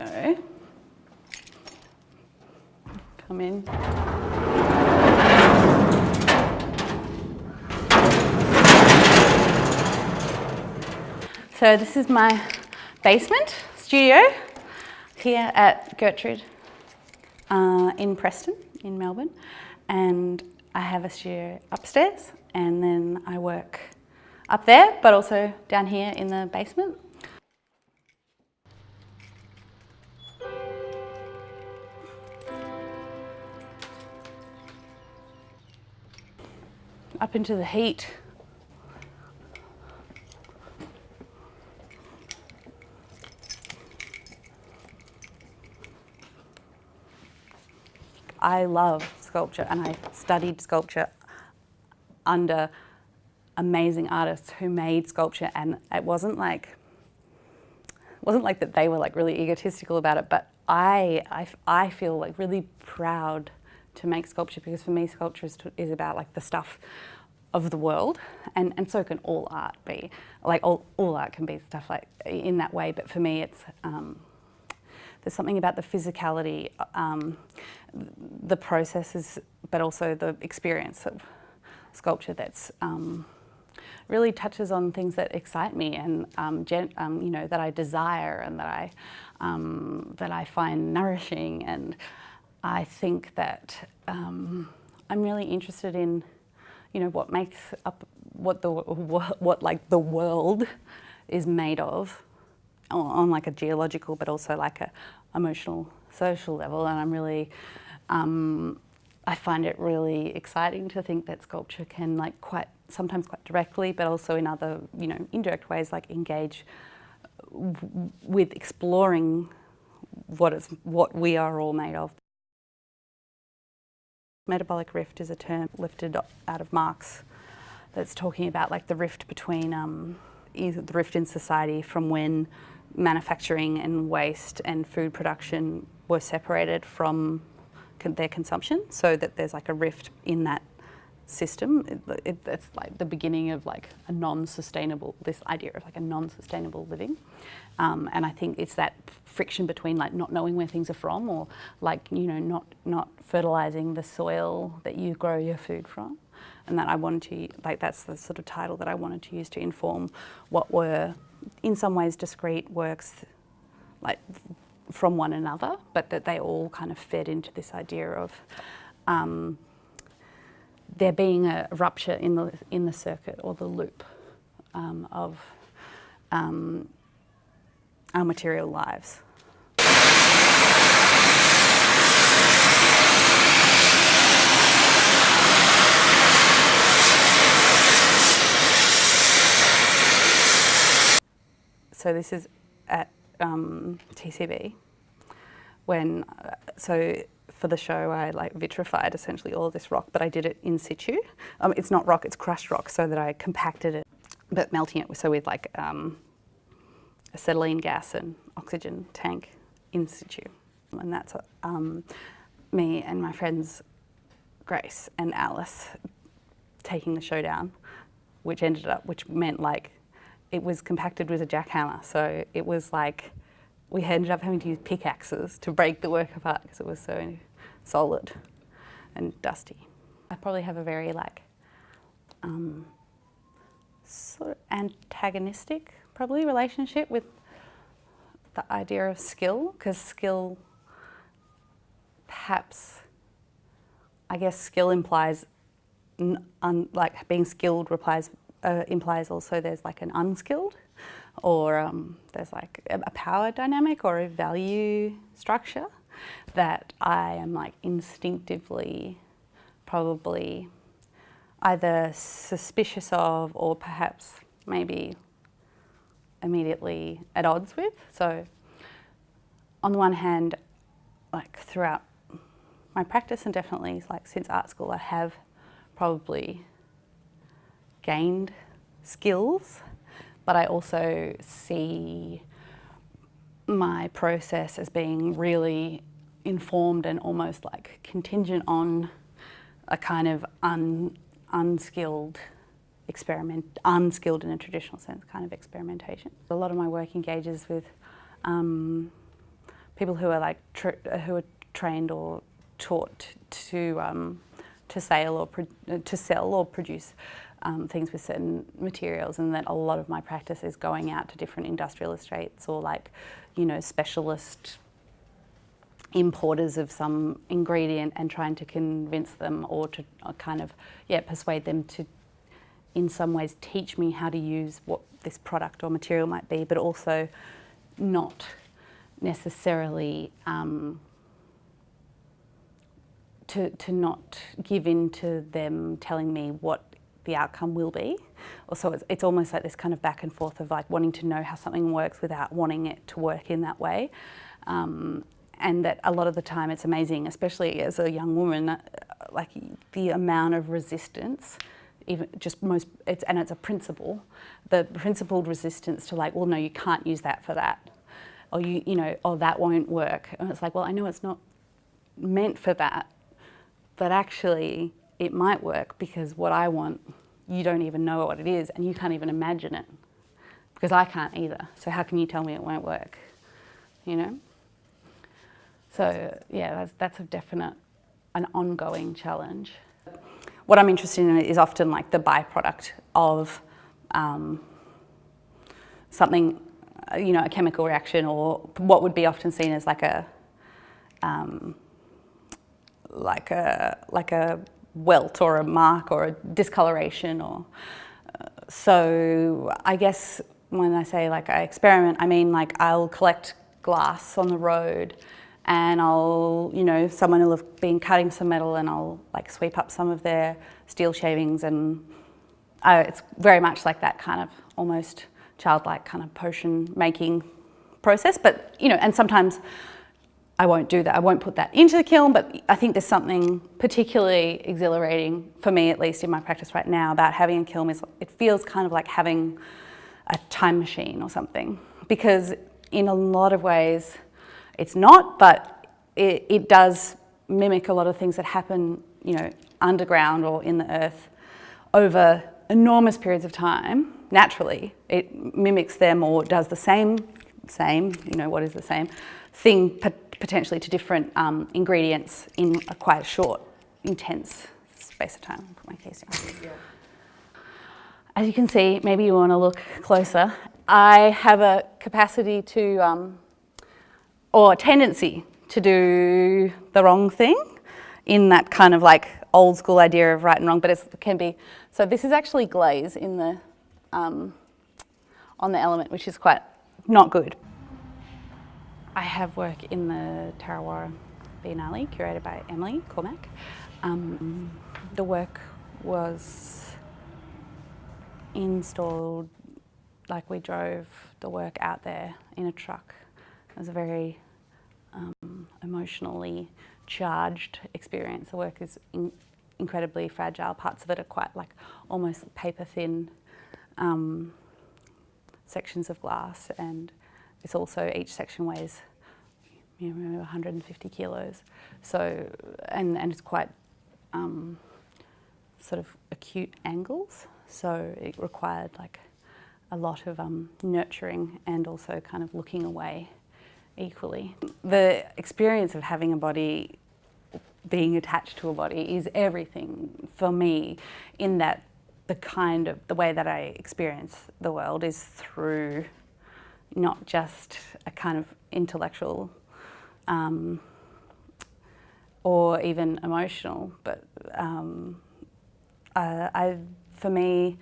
So, come in. So this is my basement studio here at Gertrude in Preston in Melbourne, and I have a studio upstairs, and then I work up there but also down here in the basement. Up into the heat. I love sculpture, and I studied sculpture under amazing artists who made sculpture, and it wasn't like that they were like really egotistical about it, but I feel like really proud to make sculpture, because for me sculpture is about like the stuff of the world, and so can all art be. Like all art can be stuff like in that way, but for me it's there's something about the physicality, the processes, but also the experience of sculpture that's really touches on things that excite me, and you know, that I desire, and that I find nourishing. And I think that I'm really interested in, you know, what makes up what like the world is made of, on like a geological but also like a emotional, social level. And I'm really, I find it really exciting to think that sculpture can like sometimes quite directly, but also in other, you know, indirect ways, like engage with exploring what we are all made of. Metabolic rift is a term lifted out of Marx that's talking about like the rift between the rift in society from when manufacturing and waste and food production were separated from their consumption, so that there's like a rift in that system. It's like the beginning of like a non-sustainable, this idea of like a non-sustainable living. And I think it's that friction between like not knowing where things are from, or like, you know, not fertilizing the soil that you grow your food from. And that I wanted to, like, that's the sort of title that I wanted to use to inform what were in some ways discrete works like from one another, but that they all kind of fed into this idea of there being a rupture in the circuit or the loop of our material lives. So this is at TCB, when, so for the show I like vitrified essentially all of this rock, but I did it in situ. It's not rock, it's crushed rock, so that I compacted it, but melting it, so with like acetylene gas and oxygen tank in situ. And that's me and my friends Grace and Alice taking the show down, which meant like it was compacted with a jackhammer. So it was like, we ended up having to use pickaxes to break the work apart because it was so solid and dusty. I probably have a very like, sort of antagonistic probably relationship with the idea of skill, because skill, perhaps, I guess skill implies, like being skilled implies also there's like an unskilled, or there's like a power dynamic or a value structure that I am like instinctively probably either suspicious of, or perhaps maybe immediately at odds with. So on the one hand, like throughout my practice, and definitely like since art school, I have probably gained skills, but I also see my process as being really informed and almost like contingent on a kind of unskilled in a traditional sense kind of experimentation. A lot of my work engages with people who are like who are trained or taught to sell or produce things with certain materials, and that a lot of my practice is going out to different industrial estates or like, you know, specialist importers of some ingredient and trying to convince them or to kind of, persuade them to in some ways teach me how to use what this product or material might be, but also not necessarily to not give in to them telling me what the outcome will be. So it's almost like this kind of back and forth of like wanting to know how something works without wanting it to work in that way. And that a lot of the time it's amazing, especially as a young woman, like the amount of resistance, even just it's a principle, the principled resistance to like, well, no, you can't use that for that, or you know, oh, that won't work. And it's like, well, I know it's not meant for that, but actually it might work because what I want, you don't even know what it is and you can't even imagine it because I can't either. So how can you tell me it won't work, you know? So yeah, that's a definite, an ongoing challenge. What I'm interested in is often like the byproduct of something, you know, a chemical reaction, or what would be often seen as like a welt or a mark or a discoloration, or so I guess when I say like I experiment, I mean like I'll collect glass on the road and I'll, you know, someone will have been cutting some metal and I'll like sweep up some of their steel shavings, and it's very much like that kind of almost childlike kind of potion making process. But, you know, and sometimes I won't do that. I won't put that into the kiln, but I think there's something particularly exhilarating, for me at least in my practice right now, about having a kiln. It feels kind of like having a time machine or something, because in a lot of ways it's not, but it does mimic a lot of things that happen, you know, underground or in the earth over enormous periods of time. Naturally, it mimics them or does the same, you know, what is the same thing potentially to different ingredients in a quite short, intense space of time. I'll put my case down. Yeah. As you can see, maybe you want to look closer. I have a capacity to, or a tendency to do the wrong thing in that kind of like old school idea of right and wrong, but it can be. So this is actually glaze in the, on the element, which is quite not good. I have work in the TarraWarra Biennial, curated by Emily Cormack. The work was installed, like we drove the work out there in a truck. It was a very emotionally charged experience. The work is incredibly fragile. Parts of it are quite like almost paper thin sections of glass, and it's also, each section weighs, you know, 150 kilos. So, and it's quite sort of acute angles. So it required like a lot of nurturing and also kind of looking away equally. The experience of having a body, being attached to a body, is everything for me, in that the way that I experience the world is through not just a kind of intellectual or even emotional, but for me,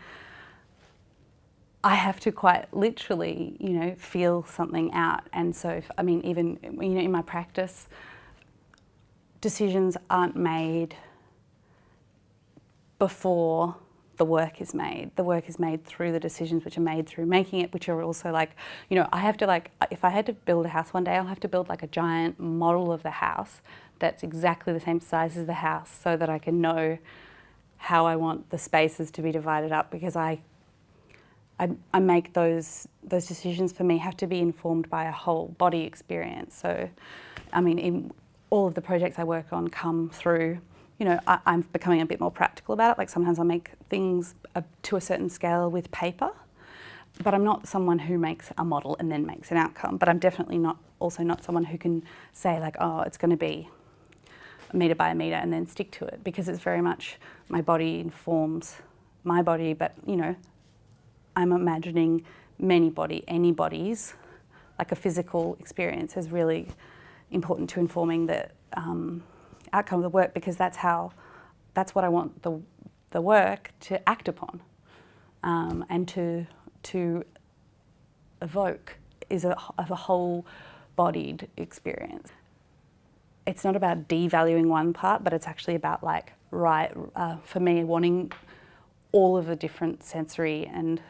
I have to quite literally, you know, feel something out. And so, I mean, even, you know, in my practice, decisions aren't made before the work is made. The work is made through the decisions which are made through making it, which are also like, you know, I have to like, if I had to build a house one day, I'll have to build like a giant model of the house that's exactly the same size as the house, so that I can know how I want the spaces to be divided up, because I make those decisions, for me, have to be informed by a whole body experience. So, I mean, in all of the projects I work on come through, you know, I'm becoming a bit more practical about it. Like sometimes I'll make things to a certain scale with paper, but I'm not someone who makes a model and then makes an outcome. But I'm definitely not also not someone who can say like, oh, it's going to be a metre by a metre and then stick to it, because it's very much my body informs my body, but you know, I'm imagining any bodies, like a physical experience is really important to informing the outcome of the work, because that's what I want the work to act upon, and to evoke is a whole-bodied experience. It's not about devaluing one part, but it's actually about like, for me, wanting all of the different sensory and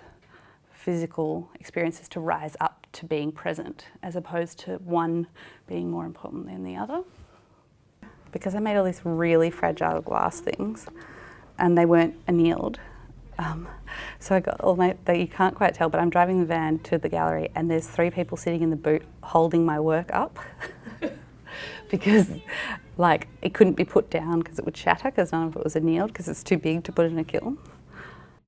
physical experiences to rise up to being present, as opposed to one being more important than the other. Because I made all these really fragile glass things and they weren't annealed. So I got all you can't quite tell, but I'm driving the van to the gallery and there's 3 people sitting in the boot holding my work up because like it couldn't be put down because it would shatter because none of it was annealed because it's too big to put in a kiln.